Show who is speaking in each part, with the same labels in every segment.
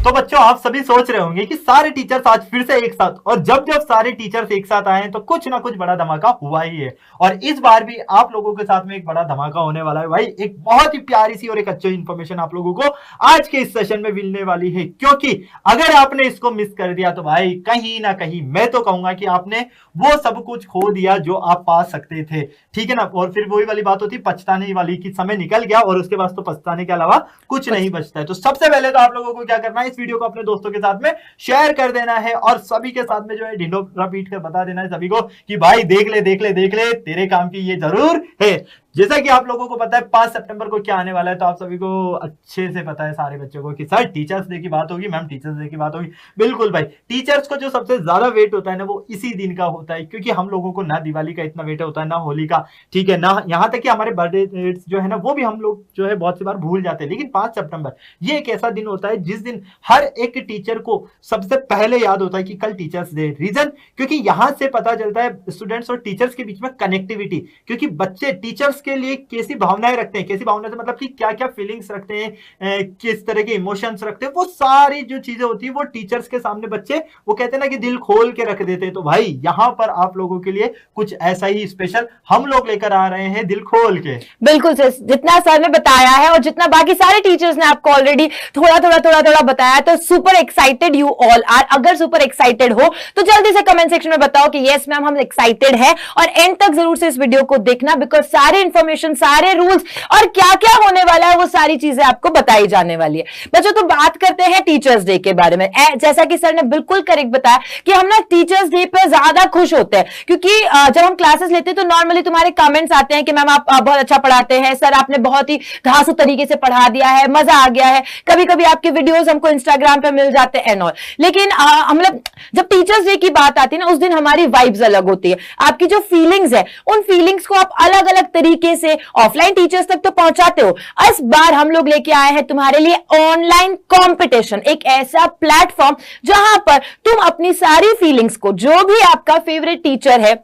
Speaker 1: तो बच्चों आप सभी सोच रहे होंगे कि सारे टीचर्स आज फिर से एक साथ, और जब जब सारे टीचर्स एक साथ आए हैं तो कुछ ना कुछ बड़ा धमाका हुआ ही है। और इस बार भी आप लोगों के साथ में एक बड़ा धमाका होने वाला है भाई। एक बहुत ही प्यारी सी और एक अच्छी इंफॉर्मेशन आप लोगों को आज के इस सेशन में मिलने वाली है, क्योंकि अगर आपने इसको मिस कर दिया तो भाई कहीं ना कहीं मैं तो कहूंगा कि आपने वो सब कुछ खो दिया जो आप पा सकते थे, ठीक है ना। और फिर वही वाली बात होती पछताने वाली कि समय निकल गया और उसके बाद तो पछताने के अलावा कुछ नहीं बचता है। तो सबसे पहले तो आप लोगों को क्या करना है, इस वीडियो को अपने दोस्तों के साथ में शेयर कर देना है और सभी के साथ में जो है ढिंडोरा पीट कर बता देना है सभी को कि भाई देख ले देख ले देख ले, तेरे काम की ये जरूर है। जैसा कि आप लोगों को पता है 5 सितंबर को क्या आने वाला है, तो आप सभी को अच्छे से पता है सारे बच्चों को कि सर टीचर्स डे की बात होगी, मैम टीचर्स डे की बात होगी। बिल्कुल भाई, टीचर्स को जो सबसे ज्यादा वेट होता है ना वो इसी दिन का होता है, क्योंकि हम लोगों को ना दिवाली का इतना वेट होता है ना होली का, ठीक है ना, यहाँ तक कि हमारे बर्थडे जो है ना वो भी हम लोग जो है बहुत सी बार भूल जाते हैं। लेकिन 5 सितंबर ये एक ऐसा दिन होता है जिस दिन हर एक टीचर को सबसे पहले याद होता है कि कल टीचर्स डे। रीजन, क्योंकि यहां से पता चलता है स्टूडेंट्स और टीचर्स के बीच में कनेक्टिविटी, क्योंकि बच्चे टीचर्स के लिए कैसी भावनाएं रखते हैं, कैसी भावना से मतलब कि क्या क्या फीलिंग्स रखते हैं, किस तरह के इमोशंस रखते हैं, वो सारी जो चीजें होती है वो टीचर्स के सामने बच्चे वो कहते हैं ना कि दिल खोल के रख देते हैं। तो भाई यहाँ पर आप लोगों के लिए कुछ ऐसा ही स्पेशल हम लोग लेकर आ रहे हैं, दिल खोल के।
Speaker 2: बिल्कुल सर, जितना सर ने बताया है और जितना बाकी सारे टीचर्स ने आपको ऑलरेडी थोड़ा थोड़ा बताया, तो super excited you all are. अगर सुपर एक्साइटेड हो तो जल्दी से कमेंट सेक्शन में बताओ कि यस मैम हम एक्साइटेड है, और एंड तक जरूर से इस वीडियो को देखना, बिकॉज सारी इंफॉर्मेशन, सारे रूल्स और क्या क्या होने वाला है वो सारी चीजें आपको बताई जाने वाली है। बच्चों तो बात करते हैं टीचर्स डे के बारे में। जैसा कि सर ने बिल्कुल करेक्ट बताया कि हम ना टीचर्स डे पे ज्यादा खुश होते हैं, क्योंकि जब हम क्लासेस लेते हैं तो नॉर्मली तुम्हारे कमेंट्स आते हैं कि मैम आप बहुत अच्छा पढ़ाते हैं, सर आपने बहुत ही धांसू तरीके से पढ़ा दिया है, मजा आ गया है। कभी कभी आपके वीडियोस हमको इंस्टाग्राम पे मिल जाते हैं एंड ऑल। लेकिन मतलब जब टीचर्स डे की बात आती है ना उस दिन हमारी वाइब्स अलग होती है। आपकी जो फीलिंग्स है उन फीलिंग्स को आप अलग अलग तरीके से ऑफलाइन टीचर्स तक तो पहुंचाते हो। इस बार हम लोग लेके आए हैं तुम्हारे लिए ऑनलाइन कंपटीशन, एक ऐसा प्लेटफॉर्म जहां पर तुम अपनी सारी फीलिंग्स को, जो भी आपका फेवरेट टीचर है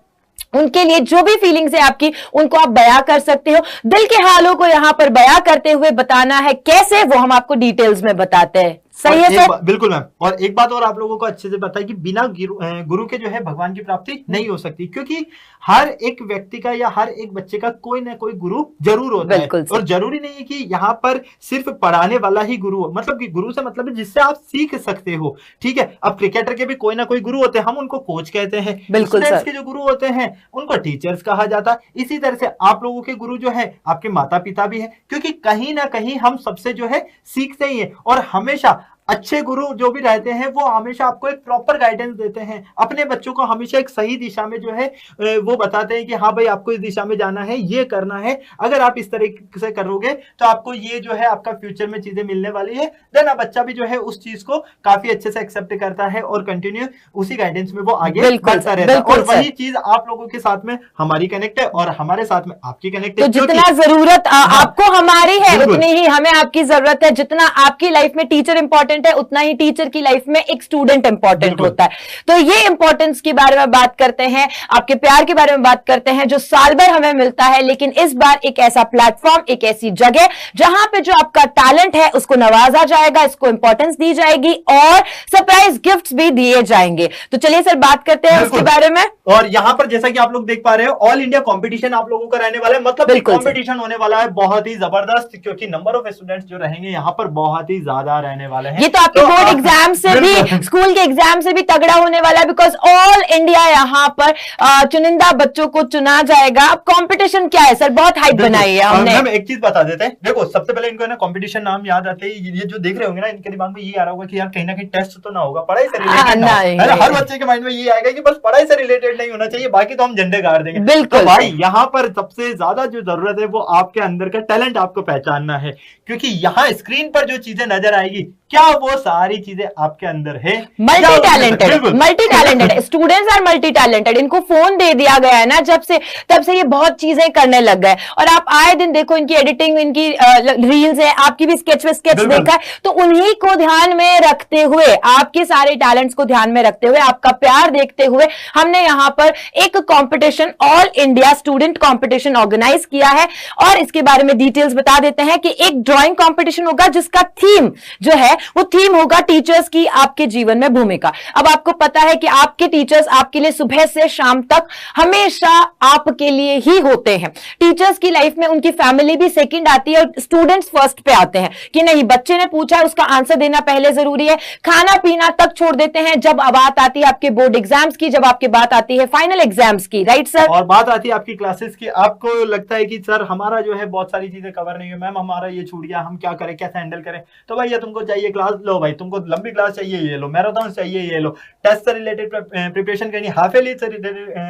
Speaker 2: उनके लिए जो भी फीलिंग्स है आपकी, उनको आप बयां कर सकते हो। दिल के हालों को यहां पर बयां करते हुए बताना है कैसे, वो हम आपको डिटेल्स में बताते हैं। सही है सर?
Speaker 1: बिल्कुल मैम। और एक बात और आप लोगों को अच्छे से पता है कि बिना गुरु के जो है भगवान की प्राप्ति नहीं हो सकती, क्योंकि हर एक व्यक्ति का या हर एक बच्चे का कोई ना कोई गुरु जरूर होता है। और जरूरी नहीं है कि यहाँ पर सिर्फ पढ़ाने वाला ही गुरु हो, मतलब कि गुरु से मतलब जिससे आप सीख सकते हो, ठीक है। अब क्रिकेटर के भी कोई ना कोई गुरु होते हैं, हम उनको कोच कहते हैं। स्टूडेंट्स के जो गुरु होते हैं उनको टीचर्स कहा जाता है। इसी तरह से आप लोगों के गुरु जो है आपके माता पिता भी है, क्योंकि कहीं ना कहीं हम सबसे जो है सीखते ही है। और हमेशा अच्छे गुरु जो भी रहते हैं वो हमेशा आपको एक प्रॉपर गाइडेंस देते हैं, अपने बच्चों को हमेशा एक सही दिशा में जो है वो बताते हैं कि हाँ भाई आपको इस दिशा में जाना है, ये करना है, अगर आप इस तरीके से करोगे तो आपको ये जो है आपका फ्यूचर में चीजें मिलने वाली है। देन बच्चा भी जो है उस चीज को काफी अच्छे से एक्सेप्ट करता है और कंटिन्यू उसी गाइडेंस में वो आगे बढ़ता रहता है। और वही चीज आप लोगों के साथ में हमारी कनेक्ट है और हमारे साथ में आपकी कनेक्ट है।
Speaker 2: तो जितना जरूरत आपको हमारी है उतनी ही हमें आपकी जरूरत है। जितना आपकी लाइफ में टीचर इंपॉर्टेंट है उतना ही टीचर की लाइफ में एक स्टूडेंट इंपॉर्टेंट होता है। तो ये इंपॉर्टेंस के बारे में बात करते हैं, आपके प्यार के बारे में बात करते हैं जो साल भर हमें मिलता है, लेकिन इस बार एक ऐसा प्लेटफॉर्म, एक ऐसी जगह जहां पे जो आपका टैलेंट है उसको नवाजा जाएगा, इसको इंपॉर्टेंस दी जाएगी और सरप्राइज गिफ्ट्स भी दिए जाएंगे। तो चलिए सर बात करते हैं उसके बारे में।
Speaker 1: और यहां पर जैसा कि आप लोग देख पा रहे हो ऑल इंडिया कंपटीशन आप लोगों का रहने वाला है, मतलब कंपटीशन होने वाला है बहुत ही जबरदस्त, क्योंकि नंबर ऑफ स्टूडेंट्स जो रहेंगे यहाँ पर बहुत ही ज्यादा रहने वाले हैं।
Speaker 2: ये तो आपके बोर्ड एग्जाम से भी, स्कूल के एग्जाम से भी तगड़ा होने वाला है, बिकॉज ऑल इंडिया यहाँ पर चुनिंदा बच्चों को चुना जाएगा। अब कंपटीशन क्या है सर, बहुत हाइप बनाई है हमने।
Speaker 1: हम एक चीज बता देते हैं, देखो सबसे पहले इनको है ना कंपटीशन नाम याद आते ही ये जो देख रहे होंगे ना इनके दिमाग में ये आ रहा होगा कि यार कहीं ना कहीं टेस्ट तो ना होगा, पढ़ाई से रिलेटेड। हर बच्चे के माइंड में ये आएगा कि बस पढ़ाई से रिलेटेड नहीं होना चाहिए, बाकी तो हम झंडे गाड़ देंगे।
Speaker 2: बिल्कुल
Speaker 1: भाई यहाँ पर सबसे ज्यादा जो जरूरत है वो आपके अंदर का टैलेंट आपको पहचानना है, क्योंकि यहाँ स्क्रीन पर जो चीजें नजर आएगी क्या वो सारी चीजें आपके अंदर है।
Speaker 2: Multi talented students are multi talented. इनको फोन दे दिया गया है ना जब से, तब से ये बहुत चीजें करने लग गए। और आप आए दिन देखो इनकी एडिटिंग, इनकी रील्स है, आपकी भी स्केच देखा है, तो उन्हीं को ध्यान में रखते हुए, आपके सारे टैलेंट्स को ध्यान में रखते हुए, आपका प्यार देखते हुए हमने यहाँ पर एक competition, all India student competition organise किया है। और इसके बारे में डिटेल्स बता देते हैं कि एक ड्राइंग कंपटीशन होगा जिसका थीम जो है वो वो थीम होगा टीचर्स की आपके जीवन में भूमिका। अब आपको पता है कि आपके टीचर्स आपके लिए सुबह से शाम तक हमेशा आपके लिए ही होते हैं। टीचर्स की लाइफ में उनकी फैमिली भी सेकंड आती है और स्टूडेंट्स फर्स्ट पे आते हैं कि नहीं, बच्चे ने पूछा है उसका आंसर देना पहले जरूरी है। खाना पीना तक छोड़ देते हैं जब बात आती है आपके बोर्ड एग्जाम्स की, जब आपकी बात आती है फाइनल एग्जाम्स की, राइट सर?
Speaker 1: और बात आती है आपकी क्लासेस की, आपको लगता है कि सर हमारा जो है बहुत सारी चीजें कवर नहीं हुई, मैम हमारा ये छूट गया, हम क्या करें, कैसे हैंडल करें? तो भैया तुमको चाहिए क्लास, लो भाई, तुमको लंबी क्लास चाहिए ये लो, मैराथन चाहिए ये लो, टेस्ट से रिलेटेड प्रिपरेशन करनी, हाफ ईयरली से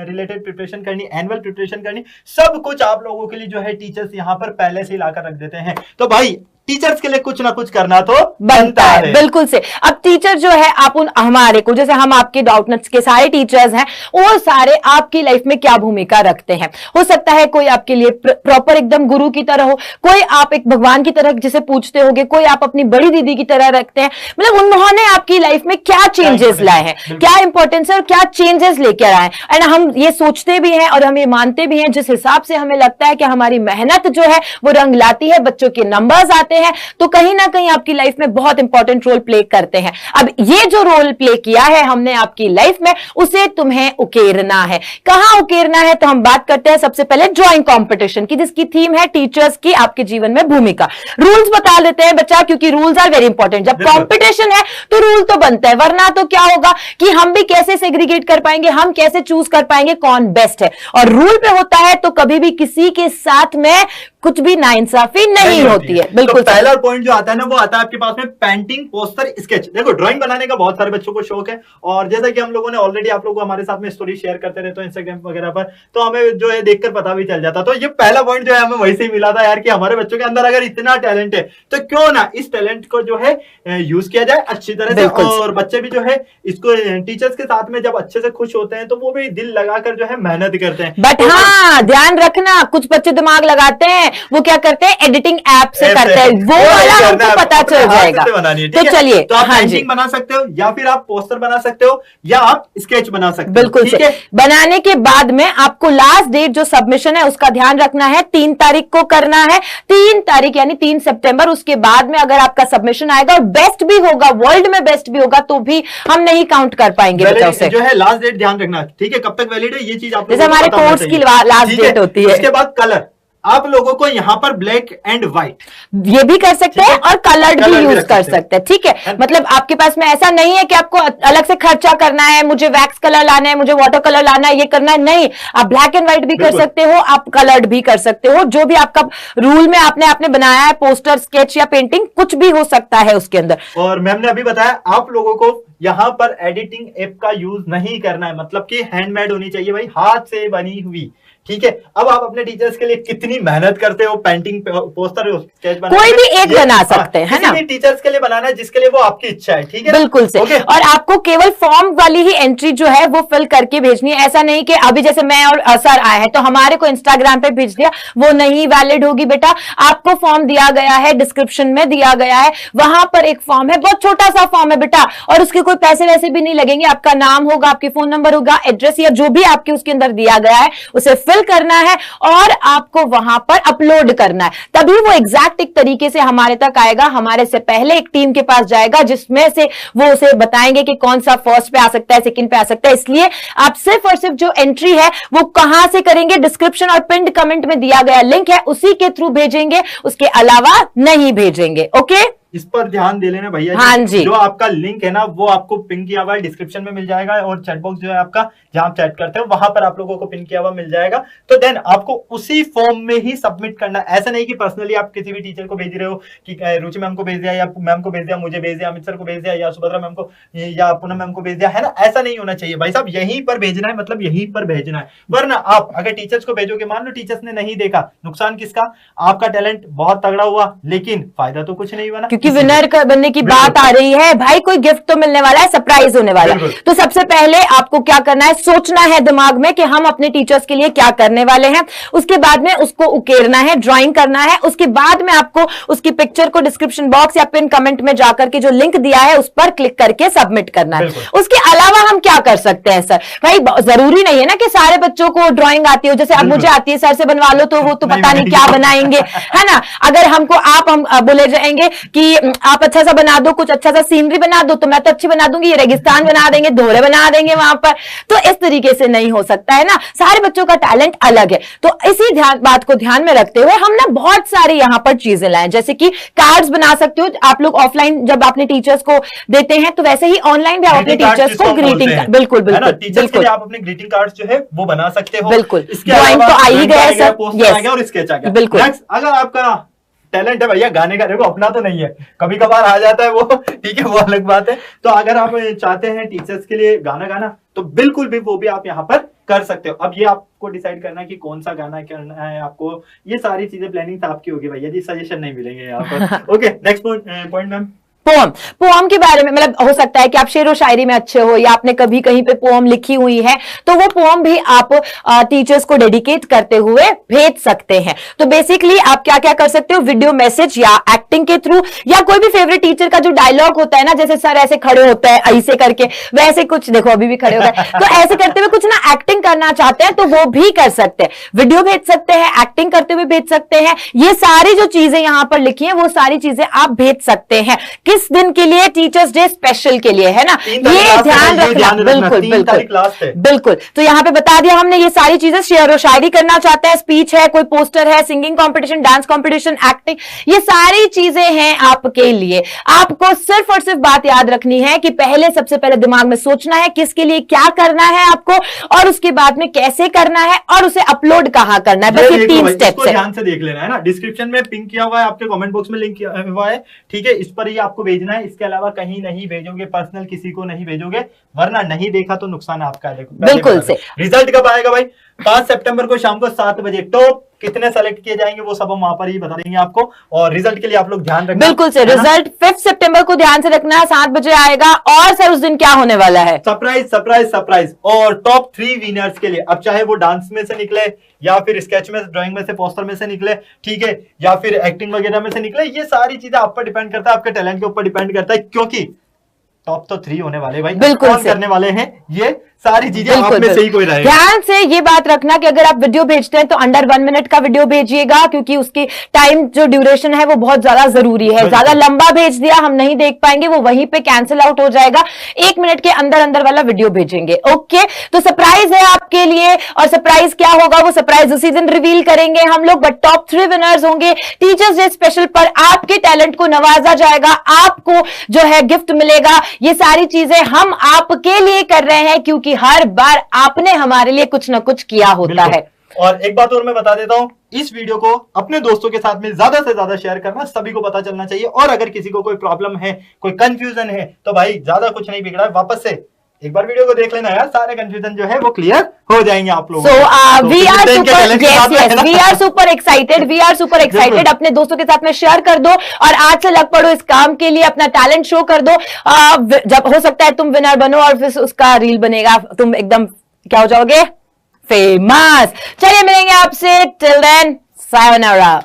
Speaker 1: रिलेटेड प्रिपरेशन करनी, एनुअल प्रिपरेशन करनी, सब कुछ आप लोगों के लिए जो है टीचर्स यहाँ पर पहले से ही लाकर रख देते हैं। तो भाई टीचर्स के लिए कुछ ना कुछ करना तो बनता है।
Speaker 2: बिल्कुल से। अब टीचर जो है आप उन हमारे को, जैसे हम आपके डाउटनेट्स के सारे टीचर्स हैं, वो सारे आपकी लाइफ में क्या भूमिका रखते हैं। हो सकता है कोई आपके लिए प्रॉपर एकदम गुरु की तरह हो, कोई आप एक भगवान की तरह जिसे पूछते होगे, कोई आप अपनी बड़ी दीदी की तरह रखते हैं। मतलब उन्होंने आपकी लाइफ में क्या चेंजेस लाए हैं, क्या इंपॉर्टेंस है और क्या चेंजेस लेकर आए। एंड हम ये सोचते भी हैं और हम ये मानते भी हैं, जिस हिसाब से हमें लगता है कि हमारी मेहनत जो है वो रंग लाती है, बच्चों के नंबर्स आते हैं, तो कहीं ना कहीं आपकी लाइफ में बहुत इंपॉर्टेंट रोल प्ले करते हैं। अब ये जो रोल प्ले किया है हमने आपकी लाइफ में, उसे तुम्हें उकेरना है। कहां उकेरना है? तो हम बात करते हैं सबसे पहले ड्राइंग कंपटीशन की, जिसकी थीम है टीचर्स की आपके जीवन में भूमिका। रूल्स बता देते हैं बच्चा, क्योंकि रूल्स आर वेरी इंपॉर्टेंट। जब कंपटीशन है तो रूल तो बनता है, वरना तो क्या होगा कि हम भी कैसे सेग्रीगेट कर पाएंगे, हम कैसे चूज कर पाएंगे कौन बेस्ट है। और रूल पे होता है तो कभी भी किसी के साथ में कुछ भी नाइंसाफी नहीं होती है। बिल्कुल।
Speaker 1: तो पहला पॉइंट जो आता है ना, वो आता है आपके पास में पेंटिंग, पोस्टर, स्केच। देखो ड्राइंग बनाने का बहुत सारे बच्चों को शौक है, और जैसा कि हम लोगों ने ऑलरेडी आप लोगों को हमारे साथ में स्टोरी शेयर करते रहते हैं इंस्टाग्राम वगैरह पर, तो हमें जो है देखकर पता भी चल जाता। तो ये पहला पॉइंट जो है हमें वही से ही मिला था यार, कि हमारे बच्चों के अंदर अगर इतना टैलेंट है तो क्यों ना इस टैलेंट को जो है यूज किया जाए अच्छी तरह से, और बच्चे भी जो है इसको टीचर्स के साथ में जब अच्छे से खुश होते हैं तो वो भी दिल लगाकर जो है मेहनत करते हैं।
Speaker 2: बट हाँ, ध्यान रखना, कुछ बच्चे दिमाग लगाते हैं, वो क्या करते हैं एडिटिंग ऐप से करते हैं, वो वाला हमको पता चल जाएगा। तो चलिए,
Speaker 1: तो आप पेंटिंग बना सकते हो, या फिर आप पोस्टर बना सकते हो, या आप स्केच बना सकते हो।
Speaker 2: बिल्कुल ठीक है। बनाने के बाद में आपको लास्ट डेट जो सबमिशन है उसका ध्यान रखना है, 3 तारीख को करना है। 3 तारीख यानी 3 सितंबर। उसके बाद में अगर आपका सबमिशन आएगा और बेस्ट भी होगा, वर्ल्ड में बेस्ट भी होगा, तो भी हम नहीं काउंट कर पाएंगे बच्चों से।
Speaker 1: जो है लास्ट डेट ध्यान रखना, ठीक है, कब तक वैलिड है ये चीज आप
Speaker 2: जैसे हमारे कोर्स की लास्ट डेट होती है।
Speaker 1: उसके बाद कलर, आप लोगों को यहाँ पर ब्लैक एंड व्हाइट
Speaker 2: ये भी कर सकते हैं और कलर्ड भी यूज कर सकते हैं, ठीक है। मतलब आपके पास में ऐसा नहीं है कि आपको अलग से खर्चा करना है, मुझे वैक्स कलर लाना है, मुझे वाटर कलर लाना है, ये करना है, नहीं। आप ब्लैक एंड व्हाइट भी कर सकते हो, आप कलर्ड भी कर सकते हो, जो भी आपका रूल में आपने बनाया है, पोस्टर, स्केच या पेंटिंग, कुछ भी हो सकता है उसके अंदर।
Speaker 1: और मैम ने अभी बताया आप लोगों को यहाँ पर एडिटिंग ऐप का यूज नहीं करना है, मतलब कि हैंडमेड होनी चाहिए भाई, हाथ से बनी हुई, ठीक है। अब आप अपने टीचर्स के लिए कितनी मेहनत करते हो, पेंटिंग, पोस्टर, स्केच बनाने,
Speaker 2: कोई भी एक बना सकते हैं, है ना।
Speaker 1: टीचर्स के लिए बनाना है जिसके लिए वो आपकी इच्छा है, ठीक है,
Speaker 2: बिल्कुल से। और आपको केवल फॉर्म वाली ही एंट्री जो है वो फिल करके भेजनी है। ऐसा नहीं कि अभी जैसे मैं और सर आए हैं तो हमारे को इंस्टाग्राम पे भेज दिया, वो नहीं वैलिड होगी बेटा। आपको फॉर्म दिया गया है, डिस्क्रिप्शन में दिया गया है, वहां पर एक फॉर्म है, बहुत छोटा सा फॉर्म है बेटा, और उसके कोई पैसे वैसे भी नहीं लगेंगे। आपका नाम होगा, आपके फोन नंबर होगा, एड्रेस या जो भी आपके उसके अंदर दिया गया है उसे फिल करना है और आपको वहां पर अपलोड करना है, तभी वो एग्जैक्ट एक तरीके से हमारे तक आएगा। हमारे से पहले एक टीम के पास जाएगा जिसमें से वो उसे बताएंगे कि कौन सा फर्स्ट पे आ सकता है, सेकंड पे आ सकता है। इसलिए आप सिर्फ और सिर्फ जो एंट्री है वो कहां से करेंगे, डिस्क्रिप्शन और पिन्ड कमेंट में दिया गया लिंक है उसी के थ्रू भेजेंगे, उसके अलावा नहीं भेजेंगे। ओके,
Speaker 1: इस पर ध्यान दे लेना भैया।
Speaker 2: हाँ जी,
Speaker 1: जो आपका लिंक है ना वो आपको पिन किया हुआ डिस्क्रिप्शन में मिल जाएगा, और चैट बॉक्स जो है आपका जहां आप चैट करते हो वहां पर आप लोगों को पिन किया हुआ मिल जाएगा। तो देन आपको उसी फॉर्म में ही सबमिट करना। ऐसा नहीं कि पर्सनली आप किसी भी टीचर को भेज रहे हो कि रुचि मैम को भेज दिया, या मैम को भेज दिया, मुझे भेज दिया, अमित सर को भेज दिया, या सुभद्रा मैम को या पूनम मैम को भेज दिया, है ना। ऐसा नहीं होना चाहिए भाई साहब, यहीं पर भेजना है, मतलब यहीं पर भेजना है। वरना आप अगर टीचर्स को भेजोगे, मान लो टीचर्स ने नहीं देखा, नुकसान किसका, आपका टैलेंट बहुत तगड़ा हुआ लेकिन फायदा तो कुछ नहीं बना,
Speaker 2: क्योंकि विनर बनने की बात आ रही है भाई, कोई गिफ्ट तो मिलने वाला है, सरप्राइज होने वाला है। तो सबसे पहले आपको क्या करना है, सोचना है दिमाग में कि हम अपने टीचर्स के लिए क्या करने वाले हैं। उसके बाद में उसको उकेरना है, ड्राइंग करना है। उसके बाद में आपको उसकी पिक्चर को डिस्क्रिप्शन बॉक्स या पिन कमेंट में जाकर के जो लिंक दिया है उस पर क्लिक करके सबमिट करना है। उसके अलावा हम क्या कर सकते हैं सर? भाई जरूरी नहीं है ना कि सारे बच्चों को ड्राइंग आती हो, जैसे अब मुझे आती है, सर से बनवा लो, तो वो तो पता नहीं क्या बनाएंगे, है ना। अगर हमको हम बोले जाएंगे कि कि आप अच्छा सा बना दो, कुछ अच्छा सा सीनरी बना दो, तो मैं तो अच्छी बना दूंगी, ये रेगिस्तान बना देंगे, दोहरे बना देंगे वहां पर। तो इस तरीके से नहीं हो सकता है ना, सारे बच्चों का टैलेंट अलग है। तो इसी बात को ध्यान में रखते हुए हम ना बहुत सारी यहां पर चीजें लाए, जैसे कि कार्ड्स बना सकते हो आप लोग ऑफलाइन जब अपने टीचर्स को देते हैं, तो वैसे ही ऑनलाइन भी आप अपने टीचर्स को ग्रीटिंग कार्ड, बिल्कुल बिल्कुल
Speaker 1: बिल्कुल आप अपने ग्रीटिंग कार्ड जो है वो बना सकते हो।
Speaker 2: बिल्कुल, ड्राइंग तो आ ही गया है सर,
Speaker 1: यस, और स्केच आ गया। बिल्कुल, अगर आपका टैलेंट है भैया गाने का, देखो अपना तो नहीं है, कभी कभार आ जाता है वो, ठीक है, वो अलग बात है। तो अगर आप चाहते हैं टीचर्स के लिए गाना गाना, तो बिल्कुल भी वो भी आप यहाँ पर कर सकते हो। अब ये आपको डिसाइड करना है कि कौन सा गाना करना है आपको, ये सारी चीजें प्लानिंग आपकी होगी भैया जी, सजेशन नहीं मिलेंगे यहाँ पर। Okay, next point ma'am.
Speaker 2: Poem के बारे में, मतलब हो सकता है कि आप शेर व शायरी में अच्छे हो, या आपने कभी कहीं पे पोम लिखी हुई है, तो वो पोम भी आप टीचर्स को डेडिकेट करते हुए भेज सकते हैं। तो बेसिकली आप क्या क्या कर सकते हो, वीडियो मैसेज या एक्टिंग के थ्रू, या कोई भी फेवरेट टीचर का जो डायलॉग होता है ना, जैसे सर ऐसे खड़े होता है ऐसे करके, वैसे कुछ, देखो अभी भी खड़े हो गए, तो ऐसे करते हुए कुछ ना एक्टिंग करना चाहते हैं तो वो भी कर सकते हैं, वीडियो भेज सकते हैं, एक्टिंग करते हुए भेज सकते हैं। ये सारी जो चीजें यहां पर लिखी है वो सारी चीजें आप भेज सकते हैं। किस दिन के लिए, टीचर्स डे स्पेशल के लिए, है ना, ये ध्यान रखना। बिल्कुल बिल्कुल बिल्कुल। तो यहाँ पे बता दिया हमने, ये सारी चीजें, शेर व शायरी करना चाहता है, स्पीच है, कोई पोस्टर है, singing competition, dance competition, acting, ये सारी चीजें हैं आपके लिए। आपको सिर्फ और सिर्फ बात याद रखनी है कि पहले, सबसे पहले दिमाग में सोचना है किसके लिए क्या करना है आपको, और उसके बाद में कैसे करना है, और उसे अपलोड कहाँ करना है। बस ये 3 स्टेप्स है,
Speaker 1: ध्यान से देख लेना है ना। डिस्क्रिप्शन में पिन किया हुआ है, आपके कमेंट बॉक्स में लिंक किया हुआ है, ठीक है, इस पर ही आपको भेजना है, इसके अलावा कहीं नहीं भेजोगे, पर्सनल किसी को नहीं भेजोगे, वरना नहीं देखा तो नुकसान आपका है।
Speaker 2: बिल्कुल से।
Speaker 1: रिजल्ट कब आएगा भाई? 5 सितंबर को शाम को 7 बजे। तो कितने सेलेक्ट किए जाएंगे वो सब हम वहां पर ही बता देंगे आपको, और रिजल्ट के लिए आप लोग ध्यान रखना।
Speaker 2: बिल्कुल से, रिजल्ट 5 सितंबर को ध्यान से रखना, 7 बजे आएगा। और सर उस दिन क्या होने वाला है?
Speaker 1: Surprise surprise surprise. और टॉप 3 विनर्स के लिए, अब चाहे वो डांस में से निकले, या फिर स्केच में, ड्राइंग में से, पोस्टर में से निकले, ठीक है, या फिर एक्टिंग वगैरह में से निकले, ये सारी चीजें आप पर डिपेंड करता है, आपके टैलेंट के ऊपर डिपेंड करता है, क्योंकि टॉप तो 3 होने वाले भाई,
Speaker 2: बिल्कुल
Speaker 1: करने वाले हैं ये सारी चीजें, आप में से ही कोई रहेगा।
Speaker 2: ध्यान से ये बात रखना कि अगर आप वीडियो भेजते हैं तो अंडर 1 मिनट का वीडियो भेजिएगा, क्योंकि उसकी टाइम जो ड्यूरेशन है वो बहुत ज्यादा जरूरी है। ज्यादा लंबा भेज दिया हम नहीं देख पाएंगे, वो वहीं पे कैंसिल आउट हो जाएगा। 1 मिनट के अंदर अंदर वाला वीडियो भेजेंगे। ओके, तो सरप्राइज है आपके लिए, और सरप्राइज क्या होगा वो सरप्राइज उसी दिन रिवील करेंगे हम लोग। बट टॉप 3 विनर्स होंगे। टीचर्स डे स्पेशल पर आपके टैलेंट को नवाजा जाएगा, आपको जो है गिफ्ट मिलेगा। ये सारी चीजें हम आपके लिए कर रहे हैं, क्योंकि हर बार आपने हमारे लिए कुछ ना कुछ किया होता है।
Speaker 1: और एक बात और मैं बता देता हूं, इस वीडियो को अपने दोस्तों के साथ में ज्यादा से ज्यादा शेयर करना, सभी को पता चलना चाहिए। और अगर किसी को कोई प्रॉब्लम है, कोई कंफ्यूजन है, तो भाई ज्यादा कुछ नहीं बिगड़ा है, वापस से एक बार वीडियो को देख लेना यार, सारे कंफ्यूजन जो है वो क्लियर हो जाएंगे आप लोगों को।
Speaker 2: We are super excited. अपने दोस्तों के साथ में शेयर कर दो, और आज से लग पड़ो इस काम के लिए, अपना टैलेंट शो कर दो। जब हो सकता है तुम विनर बनो, और फिर उसका रील बनेगा, तुम एकदम क्या हो जाओगे, फेमस। चलिए मिलेंगे आपसे, टिल देन सायोनारा।